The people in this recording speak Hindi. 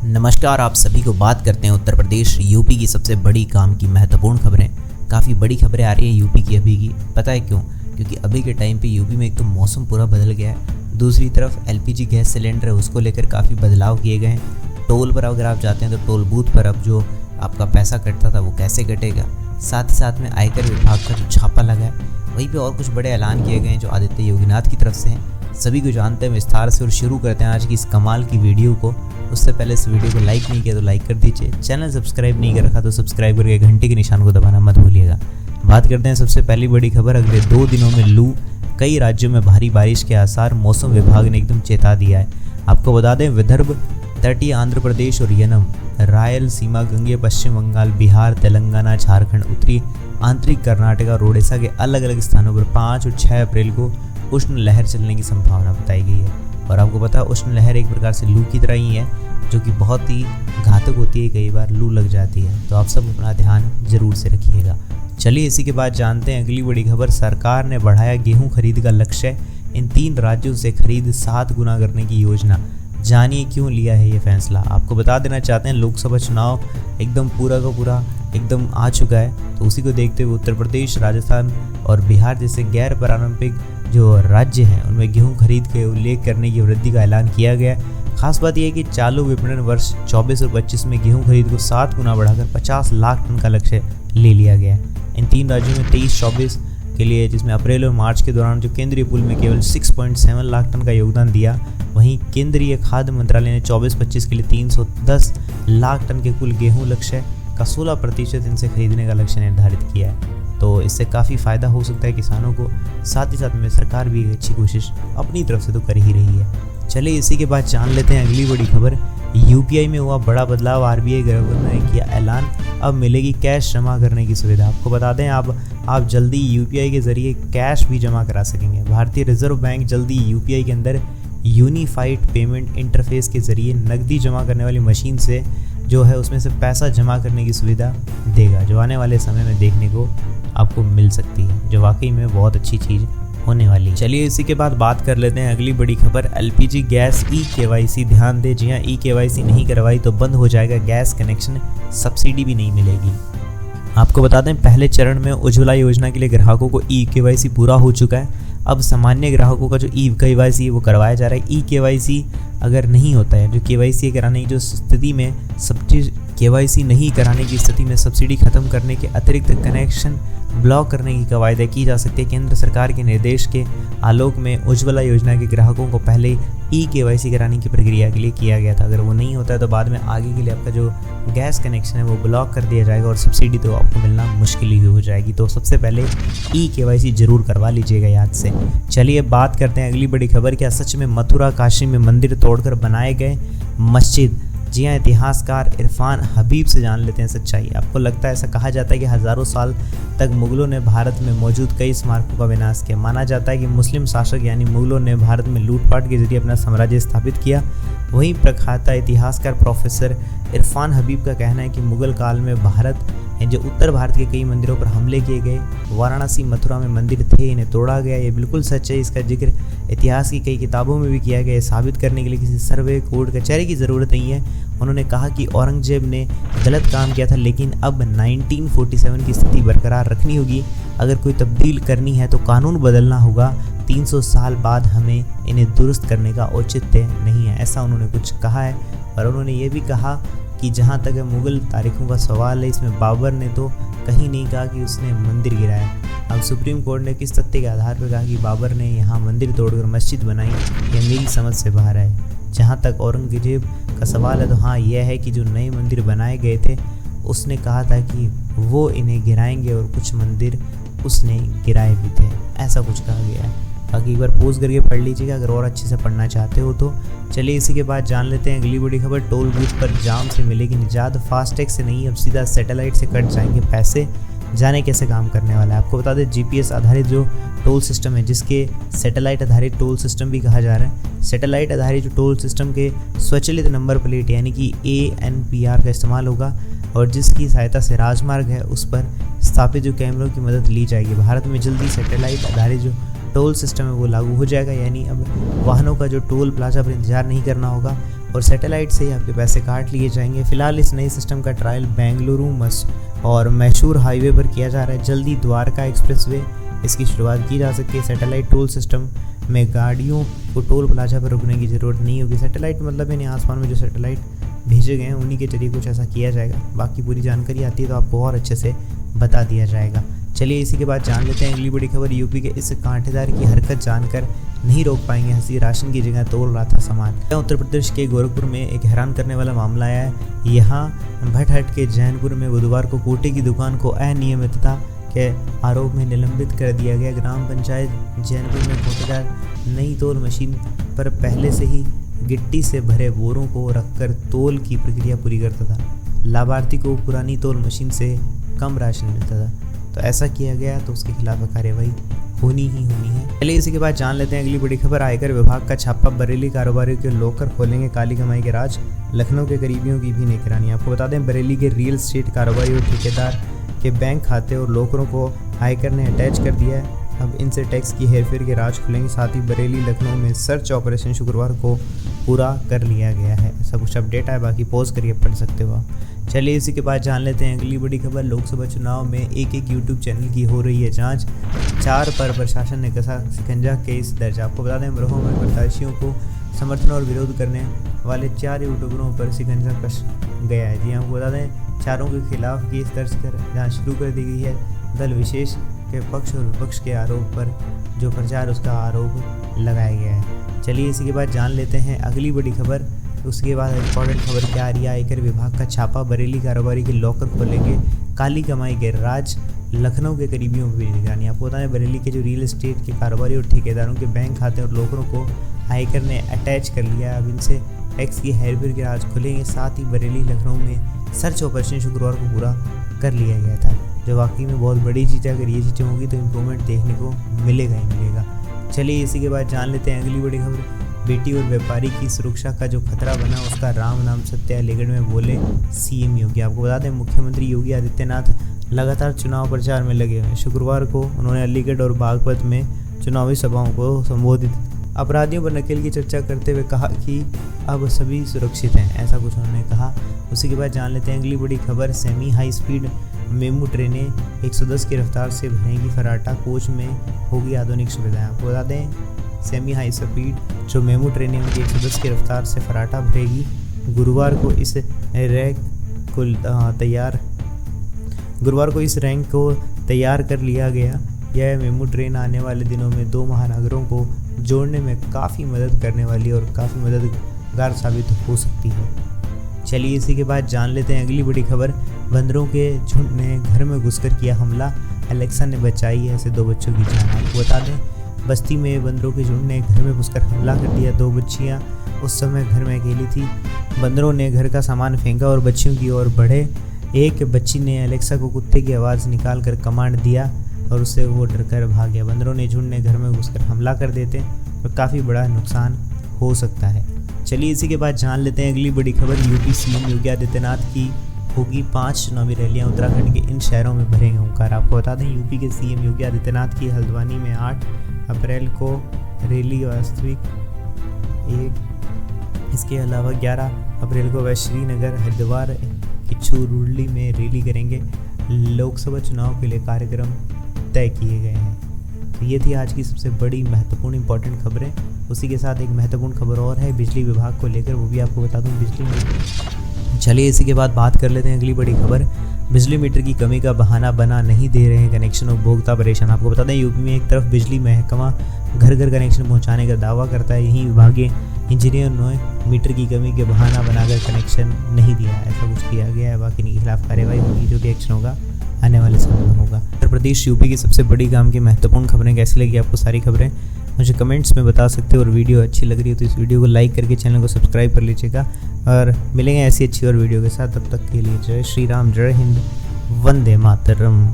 नमस्कार, आप सभी को बात करते हैं उत्तर प्रदेश यूपी की सबसे बड़ी काम की महत्वपूर्ण खबरें। काफ़ी बड़ी खबरें आ रही हैं यूपी की अभी की। पता है क्यों? क्योंकि अभी के टाइम पे यूपी में एक तो मौसम पूरा बदल गया है, दूसरी तरफ एलपीजी गैस सिलेंडर है उसको लेकर काफ़ी बदलाव किए गए हैं। टोल पर अगर आप जाते हैं तो टोल बूथ पर अब जो आपका पैसा कटता था वो कैसे कटेगा, साथ ही साथ में आयकर विभाग का जो छापा लगा है वहीं पे और कुछ बड़े ऐलान किए गए हैं जो आदित्य योगीनाथ की तरफ से हैं। सभी को जानते हैं विस्तार से और शुरू करते हैं आज की इस कमाल की वीडियो को। उससे पहले इस वीडियो को लाइक नहीं किया तो लाइक कर दीजिए, चैनल सब्सक्राइब नहीं कर रखा तो सब्सक्राइब करके घंटे के निशान को दबाना मत भूलिएगा। बात करते हैं सबसे पहली बड़ी खबर। अगले 2 दिनों में लू, कई राज्यों में भारी बारिश के आसार, मौसम विभाग ने एकदम चेता दिया है। आपको बता दें विदर्भ, तटीय आंध्र प्रदेश और यनम, रायलसीमा, गंगे, पश्चिम बंगाल, बिहार, तेलंगाना, झारखंड, उत्तरी आंतरिक कर्नाटक और ओडिशा के अलग अलग स्थानों पर 5 और 6 अप्रैल को उष्ण लहर चलने की संभावना बताई गई है। और आपको पता है उष्ण लहर एक प्रकार से लू की तरह ही है जो कि बहुत ही घातक होती है, कई बार लू लग जाती है। तो आप सब अपना ध्यान जरूर से रखिएगा। चलिए इसी के बाद जानते हैं अगली बड़ी खबर। सरकार ने बढ़ाया गेहूं खरीद का लक्ष्य, इन 3 राज्यों से खरीद 7 गुना करने की योजना। जानिए क्यों लिया है ये फैसला। आपको बता देना चाहते हैं लोकसभा चुनाव एकदम पूरा का पूरा एकदम आ चुका है, तो उसी को देखते हुए उत्तर प्रदेश, राजस्थान और बिहार जैसे गैर पारंपरिक जो राज्य हैं उनमें गेहूं खरीद के उल्लेख करने की वृद्धि का ऐलान किया गया। खास बात यह है कि चालू विपणन वर्ष 24 और 25 में गेहूं खरीद को 7 गुना बढ़ाकर 50 लाख टन का लक्ष्य ले लिया गया है। इन 3 राज्यों में 23-24 के लिए, जिसमें अप्रैल और मार्च के दौरान जो केंद्रीय पूल में केवल 6.7 लाख टन का योगदान दिया, वहीं केंद्रीय खाद्य मंत्रालय ने 24-25 के लिए 310 लाख टन के कुल गेहूं लक्ष्य का 16% इनसे खरीदने का लक्ष्य निर्धारित किया है। तो इससे काफ़ी फ़ायदा हो सकता है किसानों को, साथ ही साथ में सरकार भी एक अच्छी कोशिश अपनी तरफ से तो कर ही रही है। चलिए इसी के बाद जान लेते हैं अगली बड़ी खबर। यूपीआई में हुआ बड़ा बदलाव, आरबीआई गवर्नर ने किया ऐलान, अब मिलेगी कैश जमा करने की सुविधा। आपको बता दें आप जल्दी यूपीआई के जरिए कैश भी जमा करा सकेंगे। भारतीय रिजर्व बैंक जल्दी यूपीआई के अंदर यूनिफाइड पेमेंट इंटरफेस के जरिए नकदी जमा करने वाली मशीन से जो है उसमें से पैसा जमा करने की सुविधा देगा, जो आने वाले समय में देखने को आपको मिल सकती है, जो वाकई में बहुत अच्छी चीज़ होने वाली। चलिए इसी के बाद बात कर लेते हैं अगली बड़ी खबर। एलपीजी गैस ई-केवाईसी, ध्यान दें, जी हाँ, ई-केवाईसी नहीं करवाई तो बंद हो जाएगा गैस कनेक्शन, सब्सिडी भी नहीं मिलेगी। आपको बता दें पहले चरण में उज्ज्वला योजना के लिए ग्राहकों को ई-केवाईसी पूरा हो चुका है। अब सामान्य ग्राहकों का जो ई-केवाईसी है वो करवाया जा रहा है। ई-केवाईसी अगर नहीं होता है, जो केवाईसी कराने की जो स्थिति में केवाईसी नहीं कराने की स्थिति में सब्सिडी खत्म करने के अतिरिक्त कनेक्शन ब्लॉक करने की कवायद की जा सकती है। केंद्र सरकार के निर्देश के आलोक में उज्ज्वला योजना के ग्राहकों को पहले ई-केवाईसी कराने की प्रक्रिया के लिए किया गया था। अगर वो नहीं होता है तो बाद में आगे के लिए आपका जो गैस कनेक्शन है वो ब्लॉक कर दिया जाएगा और सब्सिडी तो आपको मिलना मुश्किल ही हो जाएगी। तो सबसे पहले ई-केवाईसी जरूर करवा लीजिएगा याद से। चलिए बात करते हैं अगली बड़ी खबर। क्या सच में मथुरा काशी में मंदिर तोड़कर बनाए गए मस्जिद? जी हाँ, इतिहासकार इरफान हबीब से जान लेते हैं सच्चाई। आपको लगता है, ऐसा कहा जाता है कि हज़ारों साल तक मुगलों ने भारत में मौजूद कई स्मारकों का विनाश किया। माना जाता है कि मुस्लिम शासक यानी मुगलों ने भारत में लूटपाट के जरिए अपना साम्राज्य स्थापित किया। वहीं प्रख्यात इतिहासकार प्रोफेसर इरफान हबीब का कहना है कि मुगल काल में भारत जो उत्तर भारत के कई मंदिरों पर हमले किए गए। वाराणसी, मथुरा में मंदिर थे, इन्हें तोड़ा गया। ये बिल्कुल सच है। इसका जिक्र इतिहास की कई किताबों में भी किया गया है। साबित करने के लिए किसी सर्वे, कोर्ट कचहरी की ज़रूरत नहीं है। उन्होंने कहा कि औरंगजेब ने गलत काम किया था, लेकिन अब 1947 की स्थिति बरकरार रखनी होगी। अगर कोई तब्दील करनी है तो कानून बदलना होगा। 300 साल बाद हमें इन्हें दुरुस्त करने का औचित्य नहीं है, ऐसा उन्होंने कुछ कहा है। और उन्होंने ये भी कहा कि जहाँ तक मुग़ल तारीखों का सवाल है, इसमें बाबर ने तो कहीं नहीं कहा कि उसने मंदिर गिराया। अब सुप्रीम कोर्ट ने किस तथ्य के आधार पर कहा कि बाबर ने यहाँ मंदिर तोड़कर मस्जिद बनाई, यह मेरी समझ से बाहर है। जहाँ तक औरंगजेब का सवाल है तो हाँ, यह है कि जो नए मंदिर बनाए गए थे उसने कहा था कि वो इन्हें गिराएंगे और कुछ मंदिर उसने गिराए भी थे, ऐसा कुछ कहा गया है। बाकी एक बार पोज करके पढ़ लीजिएगा अगर और अच्छे से पढ़ना चाहते हो तो। चलिए इसी के बाद जान लेते हैं अगली बड़ी खबर। टोल बूथ पर जाम से मिलेगी निजात, फास्टैग से नहीं, अब सीधा सैटेलाइट से कट जाएंगे पैसे। जाने कैसे काम करने वाला है। आपको बता दें जीपीएस आधारित जो टोल सिस्टम है, जिसके सैटेलाइट आधारित टोल सिस्टम भी कहा जा रहा है। सैटेलाइट आधारित जो टोल सिस्टम के स्वचालित नंबर प्लेट यानी कि ANPR का इस्तेमाल होगा और जिसकी सहायता से राजमार्ग है उस पर स्थापित जो कैमरों की मदद ली जाएगी। भारत में जल्दी सैटेलाइट आधारित जो टोल सिस्टम है वो लागू हो जाएगा, यानी अब वाहनों का जो टोल प्लाजा पर इंतजार नहीं करना होगा और सैटेलाइट से ही आपके पैसे काट लिए जाएंगे। फिलहाल इस नए सिस्टम का ट्रायल बेंगलुरु और मैसूर हाईवे पर किया जा रहा है। जल्दी द्वारका एक्सप्रेसवे इसकी शुरुआत की जा सकती है। सैटेलाइट टोल सिस्टम में गाड़ियों को टोल प्लाजा पर रुकने की ज़रूरत नहीं होगी। सैटेलाइट मतलब यानी आसमान में जो सैटेलाइट भेजे गए हैं उन्हीं के जरिए कुछ ऐसा किया जाएगा। बाकी पूरी जानकारी आती है तो आपको और अच्छे से बता दिया जाएगा। चलिए इसी के बाद जान लेते हैं अगली बड़ी खबर। यूपी के इस कांटेदार की हरकत जानकर नहीं रोक पाएंगे हंसी, राशन की जगह तोल रहा था सामान। उत्तर प्रदेश के गोरखपुर में एक हैरान करने वाला मामला आया है। यहाँ भटहट के जैनपुर में बुधवार को कोटे की दुकान को अनियमितता के आरोप में निलंबित कर दिया गया। ग्राम पंचायत जैनपुर में कोटेदार नई तोल मशीन पर पहले से ही गिट्टी से भरे बोरों को रखकर तोल की प्रक्रिया पूरी करता था। लाभार्थी को पुरानी तोल मशीन से कम राशन मिलता था, तो ऐसा किया गया तो उसके खिलाफ कार्रवाई होनी ही होनी है। चलिए इसी के बाद जान लेते हैं अगली बड़ी खबर। आयकर विभाग का छापा, बरेली कारोबारियों के लॉकर खोलेंगे काली कमाई के राज, लखनऊ के करीबियों की भी निगरानी। आपको बता दें बरेली के रियल एस्टेट कारोबारी और ठेकेदार के बैंक खाते और लॉकरों को आयकर ने अटैच कर दिया है। अब इनसे टैक्स की हेरफेर के राज खुलेंगे। साथ ही बरेली लखनऊ में सर्च ऑपरेशन शुक्रवार को पूरा कर लिया गया है। ऐसा कुछ अपडेट है, बाकी पॉज करिए पढ़ सकते हो आप। चलिए इसी के बाद जान लेते हैं अगली बड़ी खबर। लोकसभा चुनाव में एक यूट्यूब चैनल की हो रही है जांच, 4 पर प्रशासन ने कसा शिकंजा, केस दर्ज। आपको बता दें अमरोहा में प्रत्याशियों को समर्थन और विरोध करने वाले 4 यूट्यूबरों पर शिकंजा कस गया है। जी आपको बता दें चारों के खिलाफ केस दर्ज कर जाँच शुरू कर दी गई है। दल विशेष के पक्ष और विपक्ष के आरोप पर जो प्रचार उसका आरोप लगाया गया है। चलिए इसी के बाद जान लेते हैं अगली बड़ी खबर। उसके बाद इंपॉर्टेंट खबर क्या आ रही है। आयकर विभाग का छापा, बरेली कारोबारी के लॉकर खोलेंगे काली कमाई के राज, लखनऊ के करीबियों की निगरानी। आपको बताएं बरेली के जो रियल एस्टेट के कारोबारी और ठेकेदारों के बैंक खाते और लॉकरों को आयकर ने अटैच कर लिया है। अब इनसे टैक्स की हेरफेर के राज खुलेंगे। साथ ही बरेली लखनऊ में सर्च ऑपरेशन शुक्रवार को पूरा कर लिया गया था, जो वाकई में बहुत बड़ी चीज़ है। अगर ये चीज़ें होगी तो इम्प्रूवमेंट देखने को मिलेगा ही मिलेगा। चलिए इसी के बाद जान लेते हैं अगली बड़ी खबर। बेटी और व्यापारी की सुरक्षा का जो खतरा बना उसका राम नाम सत्य, अलीगढ़ में बोले सीएम योगी। आपको बता दें मुख्यमंत्री योगी आदित्यनाथ लगातार चुनाव प्रचार में लगे हुए हैं। शुक्रवार को उन्होंने अलीगढ़ और बागपत में चुनावी सभाओं को संबोधित अपराधियों पर नकेल की चर्चा करते हुए कहा कि अब सभी सुरक्षित हैं, ऐसा कुछ उन्होंने कहा। उसी के बाद जान लेते हैं अगली बड़ी खबर। सेमी हाई स्पीड मेमू ट्रेनें 110 की रफ्तार से भरेंगी फराटा, कोच में होगी आधुनिक सुविधाएं। आपको बता दें सेमी हाई स्पीड जो मेमू ट्रेनें होंगी 110 की रफ्तार से फराटा भरेगी। गुरुवार को इस रैंक को तैयार कर लिया गया। यह मेमू ट्रेन आने वाले दिनों में 2 महानगरों को जोड़ने में काफ़ी मदद करने वाली और काफ़ी मददगार साबित हो सकती है। चलिए इसी के बाद जान लेते हैं अगली बड़ी खबर। बंदरों के झुंड ने घर में घुसकर किया हमला, एलेक्सा ने बचाई ऐसे 2 बच्चों की जान। आपको बता दें बस्ती में बंदरों के झुंड ने घर में घुसकर हमला कर दिया। 2 बच्चियां उस समय घर में अकेली थी। बंदरों ने घर का सामान फेंका और बच्चियों की ओर बढ़े। एक बच्ची ने एलेक्सा को कुत्ते की आवाज़ निकाल कर कमांड दिया और उससे वो डरकर भाग गया। बंदरों ने झुंड ने घर में घुसकर हमला कर देते तो काफ़ी बड़ा नुकसान हो सकता है। चलिए इसी के बाद जान लेते हैं अगली बड़ी खबर। यूपी सीएम योगी आदित्यनाथ की होगी 5 चुनावी रैलियां, उत्तराखंड के इन शहरों में भरेंगे ओंकार। आपको बता दें यूपी के सीएम योगी आदित्यनाथ की हल्द्वानी में 8 अप्रैल को रैली वास्तविक एक। इसके अलावा 11 अप्रैल को वह श्रीनगर, हरिद्वार, किच्छूरुली में रैली करेंगे। लोकसभा चुनाव के लिए कार्यक्रम तय किए गए हैं। तो ये थी आज की सबसे बड़ी महत्वपूर्ण इंपॉर्टेंट खबरें। उसी के साथ एक महत्वपूर्ण खबर और है बिजली विभाग को लेकर, वो भी आपको बता दूं बिजली मीटर। चलिए इसी के बाद बात कर लेते हैं अगली बड़ी खबर। बिजली मीटर की कमी का बहाना बना नहीं दे रहे हैं कनेक्शन उपभोक्ता परेशान। आपको बता दें यूपी में एक तरफ बिजली महकमा घर घर कनेक्शन पहुंचाने का दावा करता है, यहीं विभागीय इंजीनियर ने मीटर की कमी के बहाना बनाकर कनेक्शन नहीं दिया। ऐसा कुछ किया गया है, बाकी इनके खिलाफ कार्रवाई होगी, जो कि एक्शन होगा आने वाले समय में होगा। उत्तर प्रदेश यूपी की सबसे बड़ी काम की महत्वपूर्ण खबरें कैसी लगी आपको सारी खबरें मुझे कमेंट्स में बता सकते हो। और वीडियो अच्छी लग रही है तो इस वीडियो को लाइक करके चैनल को सब्सक्राइब कर लीजिएगा और मिलेंगे ऐसी अच्छी और वीडियो के साथ। तब तक के लिए जय श्री राम, जय हिंद, वंदे मातरम।